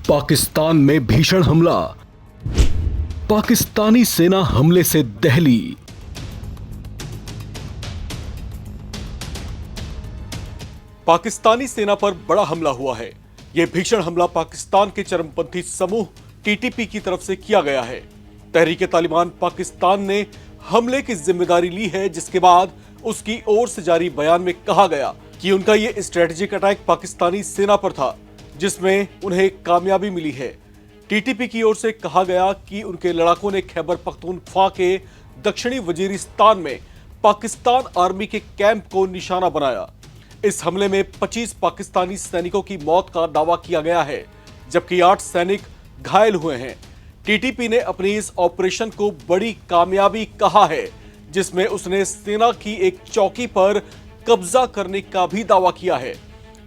पाकिस्तान में भीषण हमला, पाकिस्तानी सेना हमले से दहली। पाकिस्तानी सेना पर बड़ा हमला हुआ है। यह भीषण हमला पाकिस्तान के चरमपंथी समूह टीटीपी की तरफ से किया गया है। तहरीक-ए-तालिबान पाकिस्तान ने हमले की जिम्मेदारी ली है, जिसके बाद उसकी ओर से जारी बयान में कहा गया कि उनका यह स्ट्रेटेजिक अटैक पाकिस्तानी सेना पर था, जिसमें उन्हें कामयाबी मिली है। टीटीपी की ओर से कहा गया कि उनके लड़ाकों ने खैबर पख्तूनख्वा के दक्षिणी वजीरिस्तान में पाकिस्तान आर्मी के कैंप को निशाना बनाया। इस हमले में 25 पाकिस्तानी सैनिकों की मौत का दावा किया गया है, जबकि 8 सैनिक घायल हुए हैं। टीटीपी ने अपनी इस ऑपरेशन को बड़ी कामयाबी कहा है, जिसमें उसने सेना की एक चौकी पर कब्जा करने का भी दावा किया है।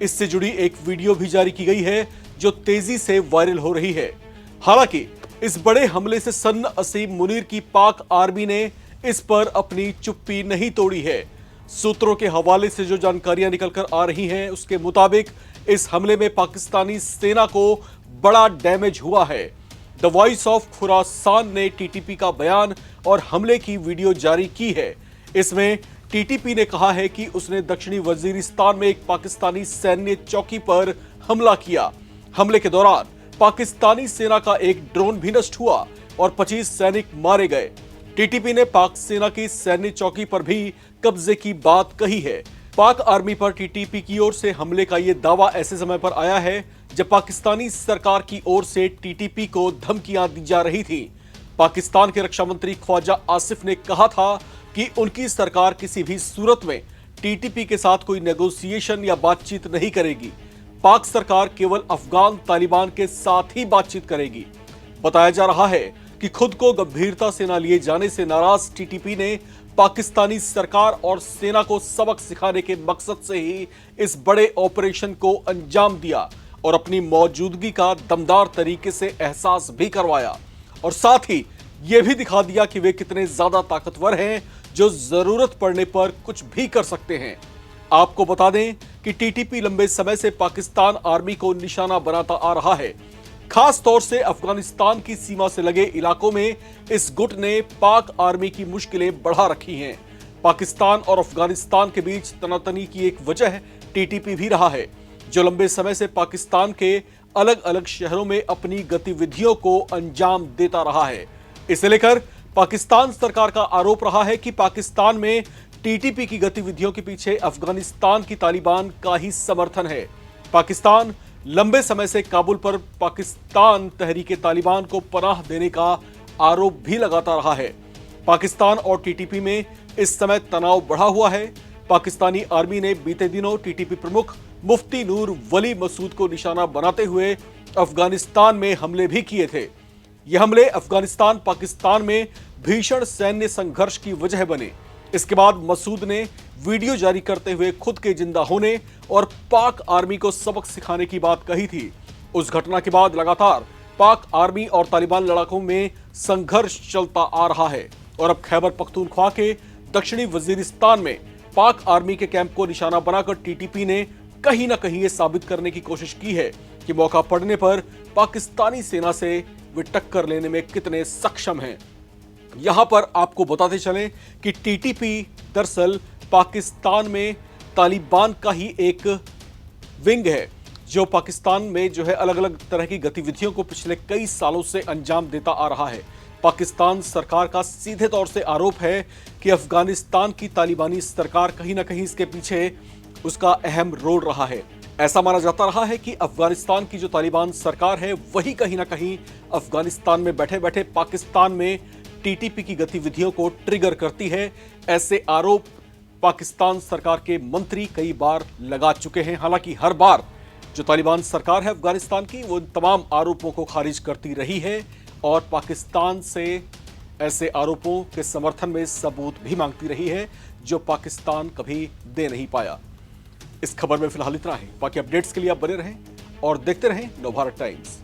इससे जुड़ी एक वीडियो भी जारी की गई है, जो तेजी से वायरल हो रही है। हालांकि इस बड़े हमले से सन्न असीम मुनीर की पाक आर्मी ने इस पर अपनी चुप्पी नहीं तोड़ी है। सूत्रों के हवाले से जो जानकारियां निकलकर आ रही हैं, उसके मुताबिक इस हमले में पाकिस्तानी सेना को बड़ा डैमेज हुआ है। द वॉइस ऑफ खुरासान ने टीटीपी का बयान और हमले की वीडियो जारी की है। इसमें टीटीपी ने कहा है कि उसने दक्षिणी वजीरिस्तान में एक पाकिस्तानी सैन्य चौकी पर हमला किया। हमले के दौरान पाकिस्तानी सेना का एक ड्रोन भी नष्ट हुआ और 25 सैनिक मारे गए। टीटीपी ने पाक सेना की सैन्य चौकी पर भी कब्जे की बात कही है। पाक आर्मी पर टीटीपी की ओर से हमले का यह दावा ऐसे समय पर आया है जब पाकिस्तानी सरकार की ओर से टीटीपी को धमकियां दी जा रही थी। पाकिस्तान के रक्षा मंत्री ख्वाजा आसिफ ने कहा था कि उनकी सरकार किसी भी सूरत में टीटीपी के साथ कोई नेगोशिएशन या बातचीत नहीं करेगी। पाक सरकार केवल अफगान तालिबान के साथ ही बातचीत करेगी। बताया जा रहा है कि खुद को गंभीरता से न लिए जाने से नाराज टीटीपी ने पाकिस्तानी सरकार और सेना को सबक सिखाने के मकसद से ही इस बड़े ऑपरेशन को अंजाम दिया और अपनी मौजूदगी का दमदार तरीके से एहसास भी करवाया, और साथ ही यह भी दिखा दिया कि वे कितने ज्यादा ताकतवर हैं, जो जरूरत पड़ने पर कुछ भी कर सकते हैं। आपको बता दें कि टीटीपी लंबे समय से पाकिस्तान आर्मी को निशाना बनाता आ रहा है। खास तौर से अफगानिस्तान की सीमा से लगे इलाकों में इस गुट ने पाक आर्मी की मुश्किलें बढ़ा रखी हैं। पाकिस्तान और अफगानिस्तान के बीच तनातनी की एक वजह टीटीपी भी रहा है, जो लंबे समय से पाकिस्तान के अलग अलग शहरों में अपनी गतिविधियों को अंजाम देता रहा है। इसे लेकर पाकिस्तान सरकार का आरोप रहा है कि पाकिस्तान में टीटीपी की गतिविधियों के पीछे अफगानिस्तान की तालिबान का ही समर्थन है। पाकिस्तान लंबे समय से काबुल पर पाकिस्तान तहरीक-ए-तालिबान को पनाह देने का आरोप भी लगाता रहा है। पाकिस्तान और टीटीपी में इस समय तनाव बढ़ा हुआ है। पाकिस्तानी आर्मी ने बीते दिनों टीटीपी प्रमुख मुफ्ती नूर वली मसूद को निशाना बनाते हुए अफगानिस्तान में हमले भी किए थे। ये हमले अफगानिस्तान पाकिस्तान में भीषण सैन्य संघर्ष की वजह बने। इसके बाद मसूद ने वीडियो जारी करते हुए खुद के जिंदा होने और पाक आर्मी को सबक सिखाने की बात कही थी। उस घटना के बाद लगातार पाक आर्मी और तालिबान लड़ाकों में संघर्ष चलता आ रहा है और अब खैबर पख्तूनख्वा के दक्षिणी वजीरिस्तान में पाक आर्मी के कैंप को निशाना बनाकर टीटीपी ने कहीं ना कहीं ये साबित करने की कोशिश की है कि मौका पड़ने पर पाकिस्तानी सेना से वे टक्कर लेने में कितने सक्षम हैं। यहां पर आपको बताते चलें कि टीटीपी दरअसल पाकिस्तान में तालिबान का ही एक विंग है, जो पाकिस्तान में जो है अलग अलग तरह की गतिविधियों को पिछले कई सालों से अंजाम देता आ रहा है। पाकिस्तान सरकार का सीधे तौर से आरोप है कि अफगानिस्तान की तालिबानी सरकार कहीं ना कहीं इसके पीछे उसका अहम रोल रहा है। ऐसा माना जाता रहा है कि अफगानिस्तान की जो तालिबान सरकार है, वही कहीं ना कहीं अफगानिस्तान में बैठे बैठे पाकिस्तान में टीटीपी की गतिविधियों को ट्रिगर करती है। ऐसे आरोप पाकिस्तान सरकार के मंत्री कई बार लगा चुके हैं। हालांकि हर बार जो तालिबान सरकार है अफगानिस्तान की, वो तमाम आरोपों को खारिज करती रही है और पाकिस्तान से ऐसे आरोपों के समर्थन में सबूत भी मांगती रही है, जो पाकिस्तान कभी दे नहीं पाया। इस खबर में फिलहाल इतना ही। बाकी अपडेट्स के लिए आप बने रहें और देखते रहें नवभारत टाइम्स।